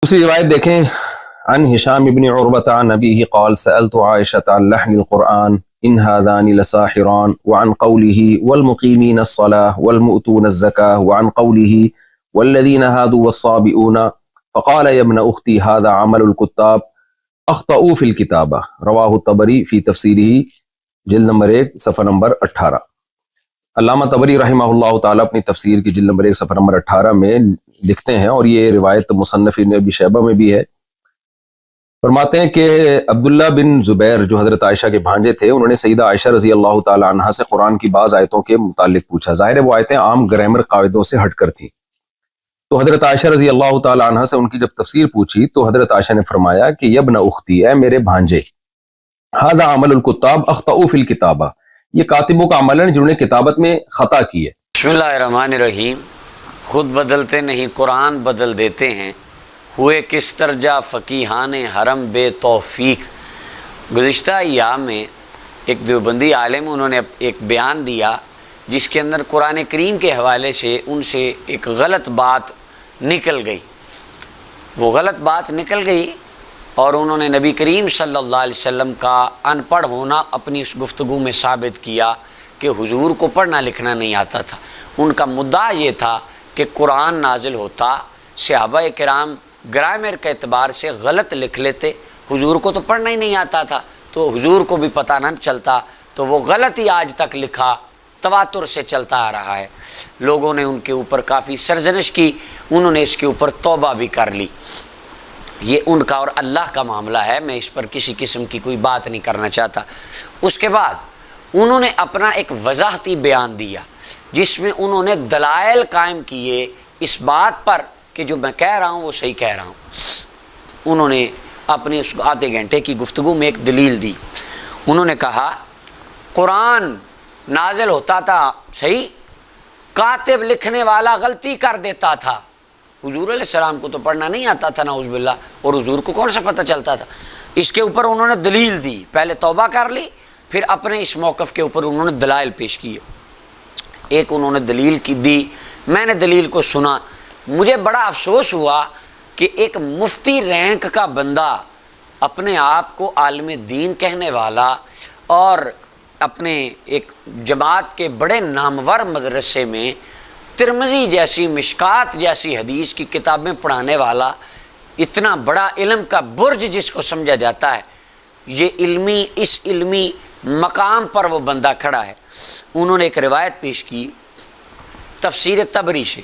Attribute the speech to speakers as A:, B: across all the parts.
A: دوسری روایت دیکھیں عن ہشام ابن عروۃ عن ابیہ قال سألت عائشة عن لحن القرآن ان هذان لساحران وعن قوله والمقيمين الصلاة والمؤتون الزكاة وعن قوله والذين هادوا والصابئون فقال يا ابن اختي هذا عمل الكتاب اخطأوا في الكتابة رواہ الطبری فی تفسیرہ جلد نمبر 1 صفحہ نمبر 18۔ علامہ طبری رحمہ اللہ تعالیٰ اپنی تفسیر کی جلد نمبر 1 صفحہ نمبر 18 میں لکھتے ہیں، اور یہ روایت مصنف ابن ابی شیبہ میں بھی ہے، فرماتے ہیں کہ عبداللہ بن زبیر جو حضرت عائشہ کے بھانجے تھے، انہوں نے سیدہ عائشہ رضی اللہ تعالیٰ عنہا سے قرآن کی بعض آیتوں کے متعلق پوچھا۔ ظاہر ہے وہ آیتیں عام گرامر قاعدوں سے ہٹ کر تھیں، تو حضرت عائشہ رضی اللہ تعالیٰ عنہا سے ان کی جب تفسیر پوچھی تو حضرت عائشہ نے فرمایا کہ یبن اختی، اے میرے بھانجے، ھذا عمل الکتاب اخطئوا فی الکتابہ، یہ کاتبوں کا عمل ہے جنہوں نے کتابت میں خطا کی ہے۔
B: بسم اللہ الرحمن الرحیم۔ خود بدلتے نہیں قرآن بدل دیتے ہیں، ہوئے کس طرجہ فقیہان حرم بے توفیق۔ گزشتہ ایام میں ایک دیوبندی عالم انہوں نے ایک بیان دیا جس کے اندر قرآن کریم کے حوالے سے ان سے ایک غلط بات نکل گئی۔ وہ غلط بات نکل گئی اور انہوں نے نبی کریم صلی اللہ علیہ وسلم کا ان پڑھ ہونا اپنی اس گفتگو میں ثابت کیا کہ حضور کو پڑھنا لکھنا نہیں آتا تھا۔ ان کا مدعا یہ تھا کہ قرآن نازل ہوتا، صحابہ کرام گرامر کے اعتبار سے غلط لکھ لیتے، حضور کو تو پڑھنا ہی نہیں آتا تھا تو حضور کو بھی پتہ نہ چلتا، تو وہ غلط ہی آج تک لکھا تواتر سے چلتا آ رہا ہے۔ لوگوں نے ان کے اوپر کافی سرزنش کی، انہوں نے اس کے اوپر توبہ بھی کر لی۔ یہ ان کا اور اللہ کا معاملہ ہے، میں اس پر کسی قسم کی کوئی بات نہیں کرنا چاہتا۔ اس کے بعد انہوں نے اپنا ایک وضاحتی بیان دیا جس میں انہوں نے دلائل قائم کیے اس بات پر کہ جو میں کہہ رہا ہوں وہ صحیح کہہ رہا ہوں۔ انہوں نے اپنی اس آدھے گھنٹے کی گفتگو میں ایک دلیل دی۔ انہوں نے کہا قرآن نازل ہوتا تھا صحیح، کاتب لکھنے والا غلطی کر دیتا تھا، حضور علیہ السلام کو تو پڑھنا نہیں آتا تھا نعوذ باللہ، اور حضور کو کون سا پتہ چلتا تھا۔ اس کے اوپر انہوں نے دلیل دی، پہلے توبہ کر لی، پھر اپنے اس موقف کے اوپر انہوں نے دلائل پیش کیے۔ ایک انہوں نے دلیل کی دی، میں نے دلیل کو سنا، مجھے بڑا افسوس ہوا کہ ایک مفتی رینک کا بندہ اپنے آپ کو عالم دین کہنے والا اور اپنے ایک جماعت کے بڑے نامور مدرسے میں ترمذی جیسی، مشکات جیسی حدیث کی کتابیں پڑھانے والا، اتنا بڑا علم کا برج جس کو سمجھا جاتا ہے، یہ اس علمی مقام پر وہ بندہ کھڑا ہے۔ انہوں نے ایک روایت پیش کی تفسیر تبری سے،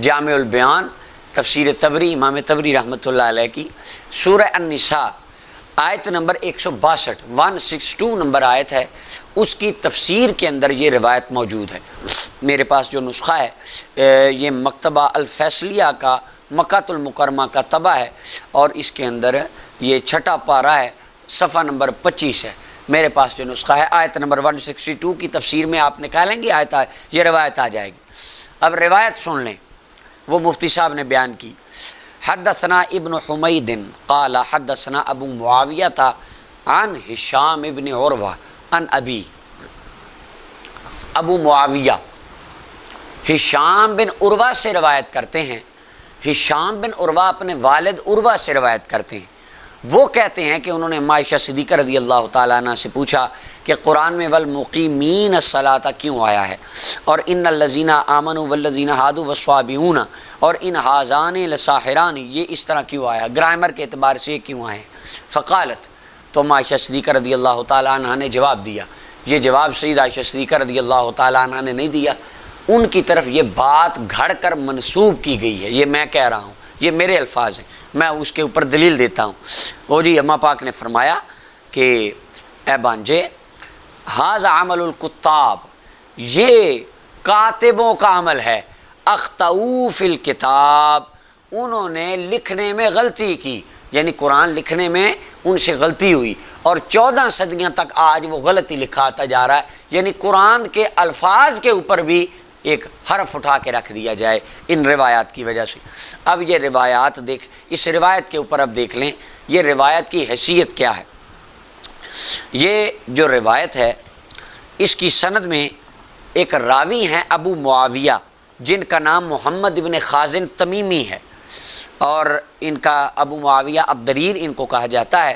B: جامع البیان تفسیر تبری، امام تبری رحمۃ اللہ علیہ کی، سورہ النساء آیت نمبر 162 نمبر آیت ہے، اس کی تفسیر کے اندر یہ روایت موجود ہے۔ میرے پاس جو نسخہ ہے یہ مکتبہ الفیصلیہ کا مکہ المکرمہ کا طبع ہے، اور اس کے اندر یہ چھٹا پارہ ہے، صفحہ نمبر 25 ہے۔ میرے پاس جو نسخہ ہے آیت نمبر 162 کی تفسیر میں آپ نکالیں گے آیت، یہ روایت آ جائے گی۔ اب روایت سن لیں، وہ مفتی صاحب نے بیان کی۔ حدثنا ابن حمید قال حدثنا ابو معاویہ عن ہشام ابن عروہ عن ابی۔ ابو معاویہ ہشام بن عروہ سے روایت کرتے ہیں، ہشام بن عروہ اپنے والد عروہ سے روایت کرتے ہیں۔ وہ کہتے ہیں کہ انہوں نے عائشہ صدیقہ رضی اللہ تعالیٰ عنہ سے پوچھا کہ قرآن میں والمقیمین الصلاۃ کیوں آیا ہے، اور ان الذین آمنوا والذین ہادوا والصابئون اور ان ھذان لساحران، یہ اس طرح کیوں آیا، گرامر کے اعتبار سے یہ کیوں آئے۔ فقالت، تو عائشہ صدیقہ رضی اللہ تعالیٰ عنہ نے جواب دیا، یہ جواب سید عائشہ صدیقہ رضی اللہ تعالیٰ عنہ نے نہیں دیا، ان کی طرف یہ بات گھڑ کر منسوب کی گئی ہے، یہ میں کہہ رہا ہوں، یہ میرے الفاظ ہیں، میں اس کے اوپر دلیل دیتا ہوں۔ وہ جی اماں پاک نے فرمایا کہ اے بانجے، ھذا عمل الکتاب، یہ کاتبوں کا عمل ہے، اخطئوا فی الکتاب، انہوں نے لکھنے میں غلطی کی، یعنی قرآن لکھنے میں ان سے غلطی ہوئی، اور 14 صدیاں تک آج وہ غلطی لکھاتا جا رہا ہے، یعنی قرآن کے الفاظ کے اوپر بھی ایک حرف اٹھا کے رکھ دیا جائے ان روایات کی وجہ سے۔ اب یہ روایات اس روایت کے اوپر اب دیکھ لیں یہ روایت کی حیثیت کیا ہے۔ یہ جو روایت ہے اس کی سند میں ایک راوی ہیں ابو معاویہ، جن کا نام محمد ابن خازن تمیمی ہے، اور ان کا ابو معاویہ الضریر ان کو کہا جاتا ہے۔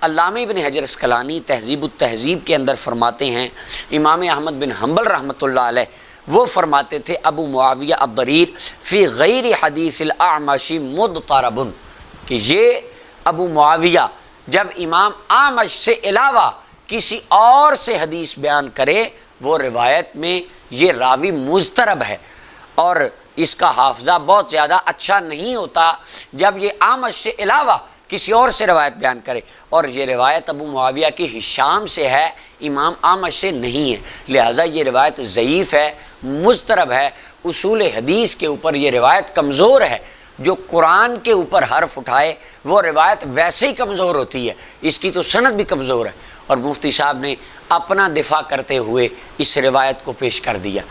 B: علامہ ابن حجر اسقلانی تہذیب التہذیب کے اندر فرماتے ہیں، امام احمد بن حنبل رحمۃ اللہ علیہ وہ فرماتے تھے ابو معاویہ الضریر فی غیر حدیث الاعمش مضطرب، کہ یہ ابو معاویہ جب امام اعمش سے علاوہ کسی اور سے حدیث بیان کرے وہ روایت میں یہ راوی مضطرب ہے، اور اس کا حافظہ بہت زیادہ اچھا نہیں ہوتا جب یہ اعمش سے علاوہ کسی اور سے روایت بیان کرے، اور یہ روایت ابو معاویہ کی ہشام سے ہے، امام اعمش سے نہیں ہے، لہٰذا یہ روایت ضعیف ہے، مضطرب ہے، اصول حدیث کے اوپر یہ روایت کمزور ہے۔ جو قرآن کے اوپر حرف اٹھائے وہ روایت ویسے ہی کمزور ہوتی ہے، اس کی تو سند بھی کمزور ہے، اور مفتی صاحب نے اپنا دفاع کرتے ہوئے اس روایت کو پیش کر دیا،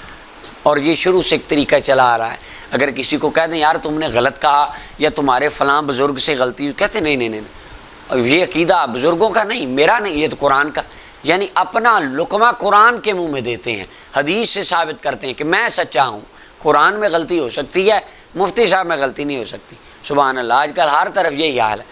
B: اور یہ شروع سے ایک طریقہ چلا آ رہا ہے۔ اگر کسی کو کہہ دیں یار تم نے غلط کہا یا تمہارے فلاں بزرگ سے غلطی ہوئی، کہتے نہیں، یہ عقیدہ بزرگوں کا نہیں، میرا نہیں، یہ تو قرآن کا، یعنی اپنا لقمہ قرآن کے منہ میں دیتے ہیں، حدیث سے ثابت کرتے ہیں کہ میں سچا ہوں، قرآن میں غلطی ہو سکتی ہے، مفتی صاحب میں غلطی نہیں ہو سکتی۔ سبحان اللہ، آج کل ہر طرف یہی حال ہے۔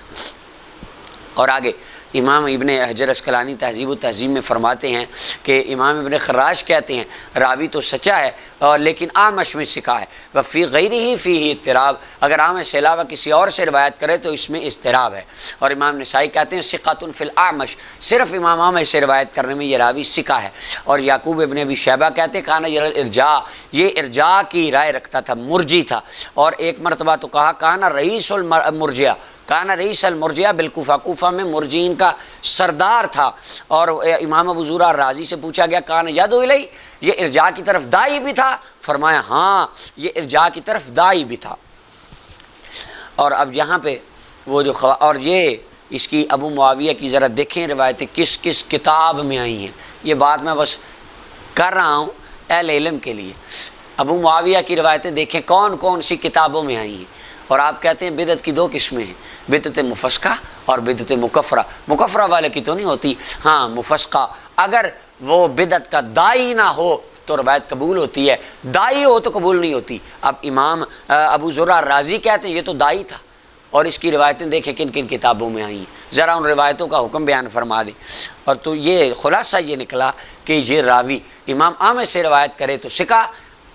B: اور آگے امام ابن حجر اسقلانی تہذیب و تہذیب میں فرماتے ہیں کہ امام ابن خراش کہتے ہیں راوی تو سچا ہے لیکن اعمش میں سکا ہے، وفی غیرہ فیہ اضطراب، اگر اعمش سے علاوہ کسی اور سے روایت کرے تو اس میں اضطراب ہے۔ اور امام نسائی کہتے ہیں ثقۃ فی الاعمش، صرف امام اعمش سے روایت کرنے میں یہ راوی سکا ہے۔ اور یعقوب ابن ابی شیبہ کہتے ہیں کانا یرى الارجاء، یہ ارجاء کی رائے رکھتا تھا، مرجی تھا، اور ایک مرتبہ تو کہا کانا رئیس المرجئہ، کانا رئیس المرجئہ بالکوفہ، کوفہ میں مرجئین کا سردار تھا۔ اور امام ابو زرع رازی سے پوچھا گیا کانا یدعو الیہ، یہ ارجاء کی طرف داعی بھی تھا؟ فرمایا ہاں یہ ارجاء کی طرف داعی بھی تھا۔ اور اب یہاں پہ وہ جو اور یہ اس کی ابو معاویہ کی ذرا دیکھیں روایتیں کس کس کتاب میں آئی ہیں، یہ بات میں بس کر رہا ہوں اہل علم کے لیے۔ ابو معاویہ کی روایتیں دیکھیں کون کون سی کتابوں میں آئی ہیں۔ اور آپ کہتے ہیں بدعت کی دو قسمیں ہیں، بدعت مفسقہ اور بدعت مکفرہ۔ مکفرہ والے کی تو نہیں ہوتی، ہاں مفسقہ، اگر وہ بدعت کا داعی نہ ہو تو روایت قبول ہوتی ہے، داعی ہو تو قبول نہیں ہوتی۔ اب امام ابو زرع رازی کہتے ہیں یہ تو داعی تھا، اور اس کی روایتیں دیکھیں کن کن کتابوں میں آئی ہیں، ذرا ان روایتوں کا حکم بیان فرما دیں۔ اور تو یہ خلاصہ یہ نکلا کہ یہ راوی امام اعمش سے روایت کرے تو ثقہ،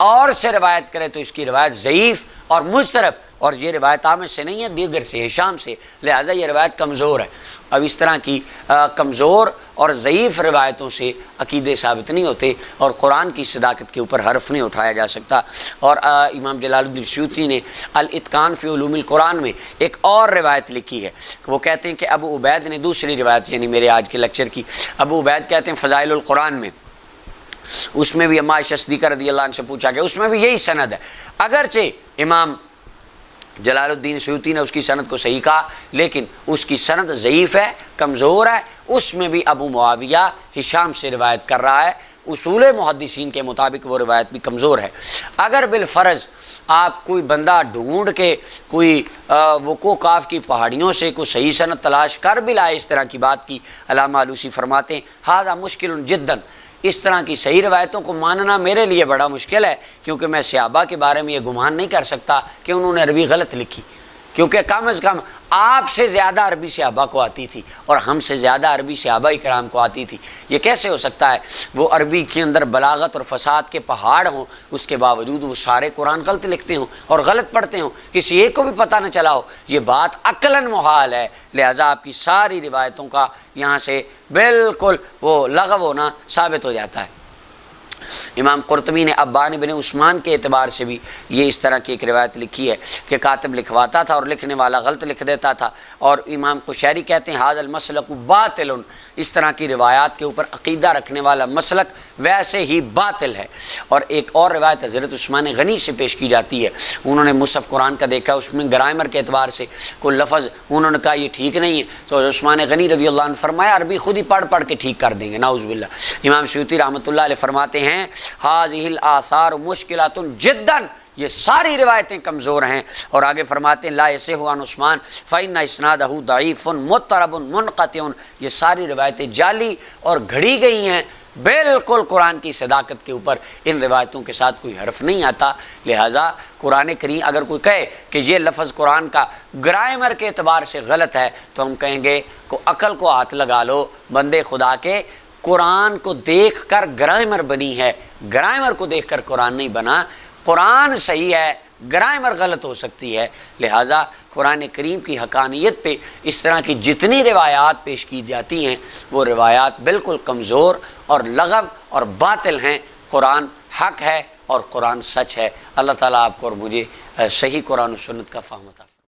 B: اور سے روایت کرے تو اس کی روایت ضعیف اور مضطرب، اور یہ روایت اعمش سے نہیں ہے، دیگر سے، ہشام سے، لہٰذا یہ روایت کمزور ہے۔ اب اس طرح کی کمزور اور ضعیف روایتوں سے عقیدے ثابت نہیں ہوتے، اور قرآن کی صداقت کے اوپر حرف نہیں اٹھایا جا سکتا۔ اور امام جلال الدین سیوطی نے الاتقان فی علوم القرآن میں ایک اور روایت لکھی ہے، وہ کہتے ہیں کہ ابو عبید نے دوسری روایت، یعنی میرے آج کے لیکچر کی، ابو عبید کہتے ہیں فضائل القرآن میں، اس میں بھی اما عائشہ صدیقہ رضی اللہ عنہ سے پوچھا گیا، اس میں بھی یہی سند ہے، اگرچہ امام جلال الدین سیوطی نے اس کی سند کو صحیح کہا لیکن اس کی سند ضعیف ہے، کمزور ہے، اس میں بھی ابو معاویہ ہشام سے روایت کر رہا ہے، اصول محدثین کے مطابق وہ روایت بھی کمزور ہے۔ اگر بالفرض آپ کوئی بندہ ڈھونڈ کے کوئی وقوع کاف کی پہاڑیوں سے کوئی صحیح سند تلاش کر بھی لائے، اس طرح کی بات کی علامہ آلوسی فرماتے ہیں ھذا مشکل جدا، اس طرح کی صحیح روایتوں کو ماننا میرے لیے بڑا مشکل ہے، کیونکہ میں صحابہ کے بارے میں یہ گمان نہیں کر سکتا کہ انہوں نے عربی غلط لکھی، کیونکہ کم از کم آپ سے زیادہ عربی صحابہ کو آتی تھی اور ہم سے زیادہ عربی صحابہ کرام کو آتی تھی۔ یہ کیسے ہو سکتا ہے وہ عربی کے اندر بلاغت اور فصاحت کے پہاڑ ہوں، اس کے باوجود وہ سارے قرآن غلط لکھتے ہوں اور غلط پڑھتے ہوں، کسی ایک کو بھی پتہ نہ چلا ہو؟ یہ بات عقلاً محال ہے، لہٰذا آپ کی ساری روایتوں کا یہاں سے بالکل وہ لغو ہونا ثابت ہو جاتا ہے۔ امام قرطبی نے ابان بن عثمان کے اعتبار سے بھی یہ اس طرح کی ایک روایت لکھی ہے کہ کاتب لکھواتا تھا اور لکھنے والا غلط لکھ دیتا تھا، اور امام قشیری کہتے ہیں ھذا المسلک باطل، اس طرح کی روایات کے اوپر عقیدہ رکھنے والا مسلک ویسے ہی باطل ہے۔ اور ایک اور روایت حضرت عثمان غنی سے پیش کی جاتی ہے، انہوں نے مصحف قرآن کا دیکھا، اس میں گرامر کے اعتبار سے کوئی لفظ انہوں نے کہا یہ ٹھیک نہیں ہے، تو حضرت عثمان غنی رضی اللہ عنہ فرمایا عربی خود ہی پڑھ پڑھ کے ٹھیک کر دیں گے، نعوذ باللہ۔ امام سیوطی رحمۃ اللہ علیہ فرماتے ہیں ھذہ الآثار مشکلات جدا، یہ ساری روایتیں کمزور ہیں۔ اور آگے فرماتے ہیں لا یصح عن عثمان فإن اسنادہ ضعیف مضطرب منقطع، یہ ساری روایتیں جعلی اور گھڑی گئی ہیں، بالکل قرآن کی صداقت کے اوپر ان روایتوں کے ساتھ کوئی حرف نہیں آتا۔ لہٰذا قرآن کریم اگر کوئی کہے کہ یہ لفظ قرآن کا گرامر کے اعتبار سے غلط ہے تو ہم کہیں گے کہ عقل کو ہاتھ لگا لو بندے خدا کے، قرآن کو دیکھ کر گرامر بنی ہے، گرامر کو دیکھ کر قرآن نہیں بنا۔ قرآن صحیح ہے، گرامر غلط ہو سکتی ہے، لہٰذا قرآن کریم کی حقانیت پہ اس طرح کی جتنی روایات پیش کی جاتی ہیں وہ روایات بالکل کمزور اور لغو اور باطل ہیں۔ قرآن حق ہے اور قرآن سچ ہے۔ اللہ تعالیٰ آپ کو اور مجھے صحیح قرآن و سنت کا فہم عطا فرمائے۔